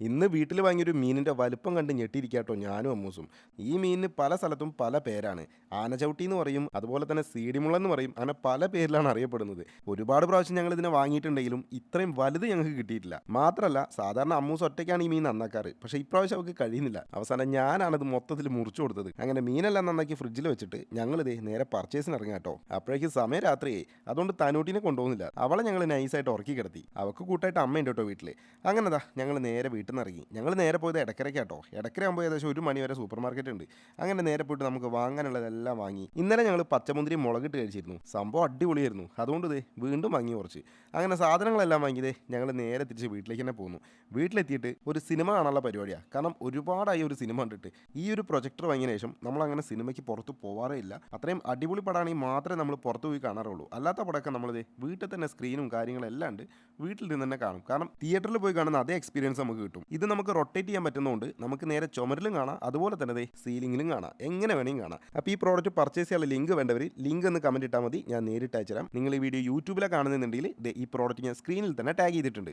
ഇന്ന് വീട്ടിൽ വാങ്ങിയൊരു മീനിന്റെ വലിപ്പം കണ്ട് ഞെട്ടിയിരിക്കാട്ടോ ഞാനും അമ്മൂസും. ഈ മീനിന് പല സ്ഥലത്തും പല പേരാണ്. ആനചവിട്ടി എന്ന് പറയും, അതുപോലെ തന്നെ സീഡിമുള്ളെന്ന് പറയും. അങ്ങനെ പല പേരിലാണ് അറിയപ്പെടുന്നത്. ഒരുപാട് പ്രാവശ്യം ഞങ്ങൾ ഇതിനെ വാങ്ങിയിട്ടുണ്ടെങ്കിലും ഇത്രയും വലുത് ഞങ്ങൾക്ക് കിട്ടിയിട്ടില്ല. മാത്രമല്ല, സാധാരണ അമ്മൂസ് ഒറ്റയ്ക്കാണ് ഈ മീൻ നന്നാക്കാറ്. പക്ഷേ ഇപ്രാവശ്യം അവർക്ക് കഴിയുന്നില്ല. അവസാനം ഞാനാണത് മൊത്തത്തിൽ മുറിച്ചു കൊടുത്തത്. അങ്ങനെ മീനെല്ലാം നന്നാക്കി ഫ്രിഡ്ജിൽ വെച്ചിട്ട് ഞങ്ങളിതേ നേരെ പർച്ചേസിന് ഇറങ്ങാം കേട്ടോ. അപ്പോഴേക്കും സമയം രാത്രിയായി. അതുകൊണ്ട് തനൂട്ടിനെ കൊണ്ടുപോകുന്നില്ല. അവളെ ഞങ്ങൾ നൈസായിട്ട് ഉറക്കി കിടത്തി. അവൾക്ക് കൂട്ടായിട്ട് അമ്മയുണ്ട് കേട്ടോ വീട്ടിൽ. അങ്ങനെതാ ഞങ്ങൾ നേരെ വീട്ടിൽ നിന്ന് ഇറങ്ങി. ഞങ്ങൾ നേരെ പോയത് എടക്കരയ്ക്കാട്ടോ. എടക്കരയാകുമ്പോൾ ഏകദേശം 1 മണി വരെ സൂപ്പർ മാർക്കറ്റ് ഉണ്ട്. അങ്ങനെ നേരെ പോയിട്ട് നമുക്ക് വാങ്ങാനുള്ളതെല്ലാം വാങ്ങി. ഇന്നലെ ഞങ്ങൾ പച്ചമുന്തിരി മുളകിട്ട് കഴിച്ചിരുന്നു. സംഭവം അടിപൊളിയായിരുന്നു. അതുകൊണ്ട് വീണ്ടും വാങ്ങി കുറച്ച്. അങ്ങനെ സാധനങ്ങളെല്ലാം വാങ്ങിയതേ ഞങ്ങൾ നേരെ തിരിച്ച് വീട്ടിലേക്ക് തന്നെ പോന്നു. വീട്ടിലെത്തിയിട്ട് ഒരു സിനിമ കാണാനുള്ള പരിപാടിയാണ്. കാരണം ഒരുപാടായി ഒരു സിനിമ കണ്ടിട്ട്. ഈ ഒരു പ്രൊജക്ടർ വാങ്ങിയ ശേഷം നമ്മളങ്ങനെ സിനിമയ്ക്ക് പുറത്ത് പോവാറേ ഇല്ല. അത്രയും അടിപൊളി പടമാണെങ്കിൽ മാത്രമേ നമ്മൾ പുറത്ത് പോയി കാണാറുള്ളൂ. അല്ലാത്ത പടമൊക്കെ നമ്മളിത് വീട്ടിൽ തന്നെ സ്ക്രീനും കാര്യങ്ങളെല്ലാം ഉണ്ട്. വീട്ടിൽ നിന്ന് തന്നെ കാണും. കാരണം തിയേറ്ററിൽ പോയി കാണുന്ന അതേ എക്സ്പീരിയൻസ് നമുക്ക് കിട്ടും. ഇത് നമുക്ക് റൊട്ടേറ്റ് ചെയ്യാൻ പറ്റുന്നതുകൊണ്ട് നമുക്ക് നേരെ ചുമരിലും കാണാം, അതുപോലെ തന്നെ സീലിംഗിലും കാണാം, എങ്ങനെ വേണമെങ്കിലും കാണാം. അപ്പോൾ ഈ പ്രോഡക്റ്റ് പർച്ചേസ് ചെയ്യാനുള്ള ലിങ്ക് വേണ്ടവർ ലിങ്ക് ഒന്ന് കമന്റ് ഇട്ടാൽ മതി, ഞാൻ നേരിട്ട് അയച്ചുതരാം. നിങ്ങൾ ഈ വീഡിയോ യൂട്യൂബിലാണ് കാണുന്നുണ്ടെങ്കിൽ ഈ പ്രോഡക്റ്റ് ഞാൻ സ്ക്രീനിൽ തന്നെ ടാഗ് ചെയ്തിട്ടുണ്ട്.